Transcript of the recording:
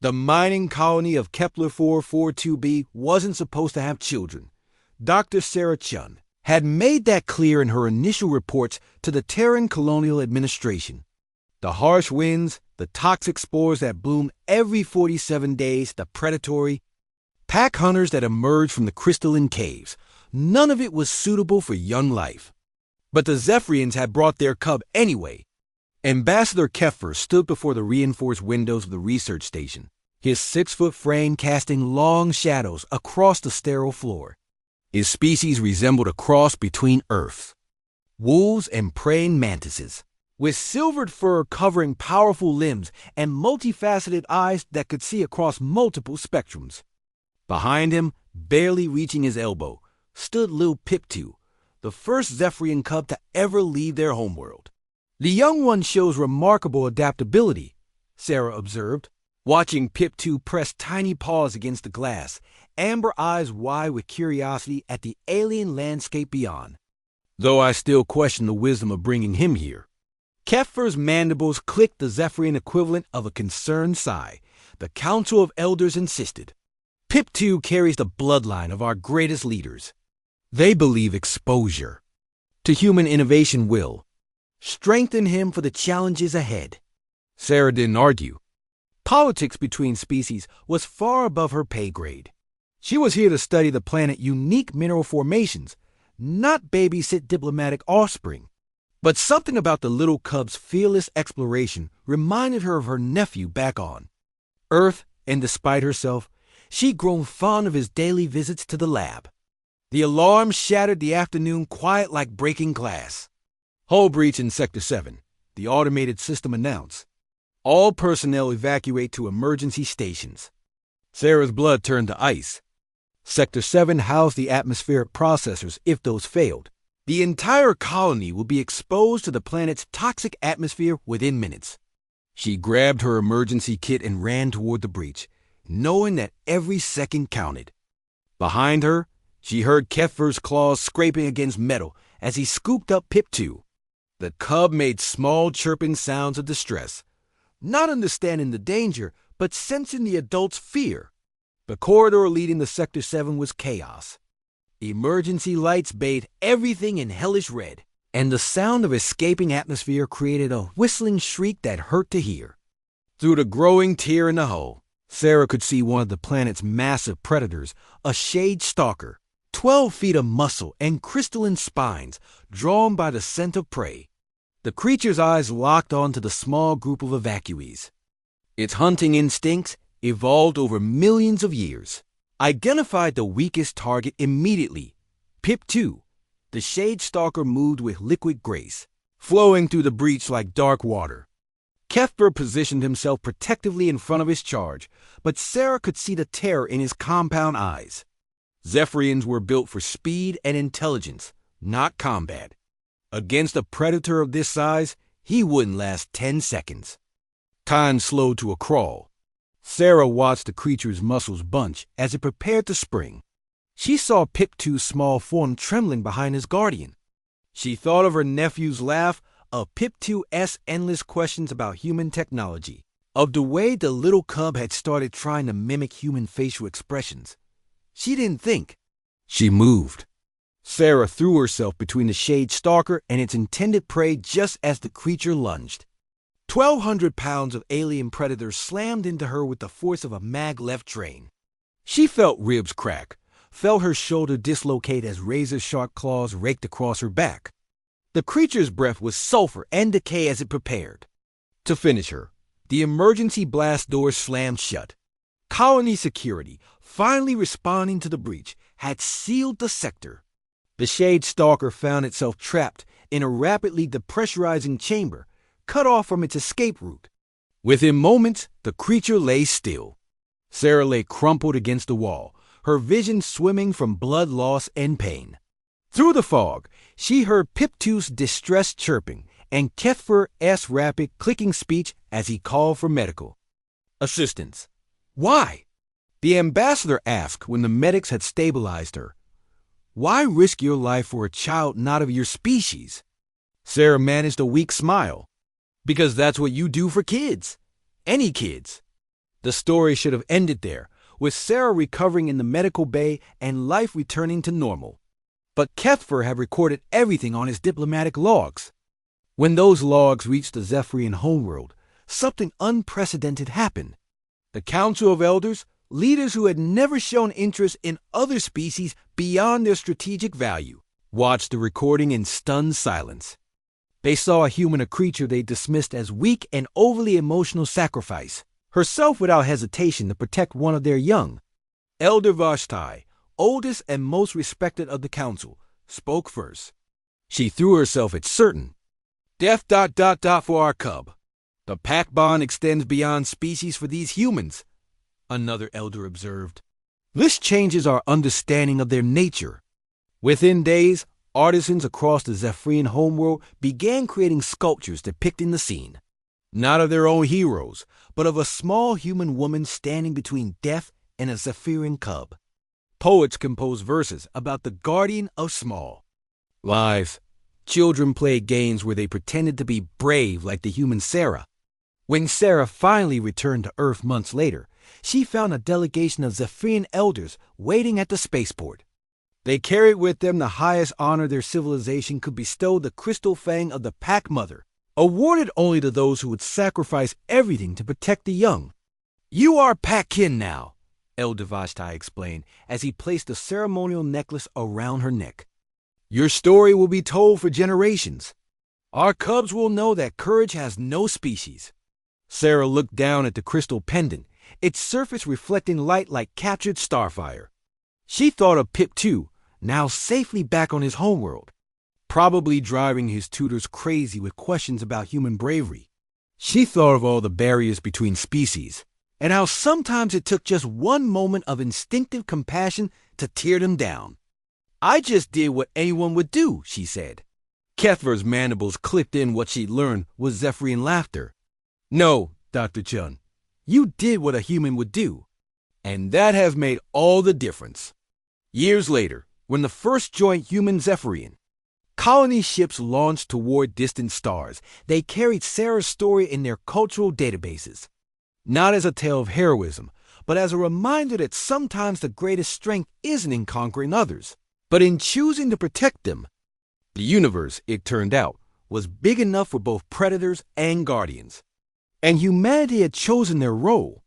The mining colony of Kepler 442b wasn't supposed to have children. Dr. Sarah Chun had made that clear in her initial reports to the Terran Colonial Administration. The harsh winds, the toxic spores that bloom every 47 days, the predatory pack hunters that emerged from the crystalline caves, none of it was suitable for young life. But the Zephyrians had brought their cub anyway. Ambassador Kepler stood before the reinforced windows of the research station, his 6-foot frame casting long shadows across the sterile floor. His species resembled a cross between Earths, wolves and praying mantises, with silvered fur covering powerful limbs and multifaceted eyes that could see across multiple spectrums. Behind him, barely reaching his elbow, stood Lil Pip-2, the first Zephyrian cub to ever leave their homeworld. The young one shows remarkable adaptability, Sarah observed, watching Pip-2 press tiny paws against the glass, amber eyes wide with curiosity at the alien landscape beyond. Though I still question the wisdom of bringing him here. Kepler's mandibles clicked the Zephyrian equivalent of a concerned sigh. The Council of Elders insisted. Pip-2 carries the bloodline of our greatest leaders. They believe exposure to human innovation will strengthen him for the challenges ahead. Sarah didn't argue. Politics between species was far above her pay grade. She was here to study the planet's unique mineral formations, not babysit diplomatic offspring. But something about the little cub's fearless exploration reminded her of her nephew back on Earth, and despite herself, she'd grown fond of his daily visits to the lab. The alarm shattered the afternoon quiet like breaking glass. Hull breach in Sector 7, the automated system announced. All personnel evacuate to emergency stations. Sarah's blood turned to ice. Sector 7 housed the atmospheric processors if those failed. The entire colony will be exposed to the planet's toxic atmosphere within minutes. She grabbed her emergency kit and ran toward the breach, knowing that every second counted. Behind her, she heard Kepler's claws scraping against metal as he scooped up Pip-2. The cub made small chirping sounds of distress, not understanding the danger, but sensing the adult's fear. The corridor leading to Sector 7 was chaos. Emergency lights bathed everything in hellish red, and the sound of escaping atmosphere created a whistling shriek that hurt to hear. Through the growing tear in the hull, Sarah could see one of the planet's massive predators, a shade stalker, 12 feet of muscle and crystalline spines, drawn by the scent of prey. The creature's eyes locked onto the small group of evacuees. Its hunting instincts, evolved over millions of years, identified the weakest target immediately. Pip-2, the shade stalker, moved with liquid grace, flowing through the breach like dark water. Kepler positioned himself protectively in front of his charge, but Sarah could see the terror in his compound eyes. Zephyrians were built for speed and intelligence, not combat. Against a predator of this size, he wouldn't last 10 seconds. Time slowed to a crawl. Sarah watched the creature's muscles bunch as it prepared to spring. She saw Pip-2's small form trembling behind his guardian. She thought of her nephew's laugh, of Pip-2's endless questions about human technology, of the way the little cub had started trying to mimic human facial expressions. She didn't think. She moved. Sarah threw herself between the shade stalker and its intended prey just as the creature lunged. 1,200 pounds of alien predators slammed into her with the force of a mag-left train. She felt ribs crack, felt her shoulder dislocate as razor-sharp claws raked across her back. The creature's breath was sulfur and decay as it prepared to finish her. The emergency blast doors slammed shut. Colony security, finally responding to the breach, had sealed the sector. The shade stalker found itself trapped in a rapidly depressurizing chamber, cut off from its escape route. Within moments, the creature lay still. Sarah lay crumpled against the wall, her vision swimming from blood loss and pain. Through the fog, she heard Pip-2's distressed chirping and Kepler's rapid, clicking speech as he called for medical assistance. Why? The ambassador asked when the medics had stabilized her. Why risk your life for a child not of your species? Sarah managed a weak smile. Because that's what you do for kids. Any kids. The story should have ended there, with Sarah recovering in the medical bay and life returning to normal. But Kethfer had recorded everything on his diplomatic logs. When those logs reached the Zephyrian homeworld, something unprecedented happened. The Council of Elders, leaders who had never shown interest in other species beyond their strategic value, watched the recording in stunned silence. They saw a human a creature they dismissed as weak and overly emotional sacrifice, herself without hesitation to protect one of their young. Elder Vashti, oldest and most respected of the council, spoke first. She threw herself at certain. Death ... for our cub. The pack bond extends beyond species for these humans, another elder observed. This changes our understanding of their nature. Within days, artisans across the Zephyrian homeworld began creating sculptures depicting the scene, not of their own heroes, but of a small human woman standing between death and a Zephyrian cub. Poets composed verses about the guardian of small lives. Children played games where they pretended to be brave like the human Sarah. When Sarah finally returned to Earth months later, she found a delegation of Zephyrian elders waiting at the spaceport. They carried with them the highest honor their civilization could bestow, the crystal fang of the Pack Mother, awarded only to those who would sacrifice everything to protect the young. You are Pack kin now, Elder Vashti explained as he placed the ceremonial necklace around her neck. Your story will be told for generations. Our cubs will know that courage has no species. Sarah looked down at the crystal pendant, its surface reflecting light like captured starfire. She thought of Pip too, now safely back on his homeworld, probably driving his tutors crazy with questions about human bravery. She thought of all the barriers between species, and how sometimes it took just one moment of instinctive compassion to tear them down. I just did what anyone would do, she said. Kethver's mandibles clipped in what she'd learned was Zephyrian laughter. No, Dr. Chun, you did what a human would do, and that has made all the difference. Years later, when the first joint human Zephyrian colony ships launched toward distant stars, they carried Sarah's story in their cultural databases, not as a tale of heroism, but as a reminder that sometimes the greatest strength isn't in conquering others, but in choosing to protect them. The universe, it turned out, was big enough for both predators and guardians, and humanity had chosen their role.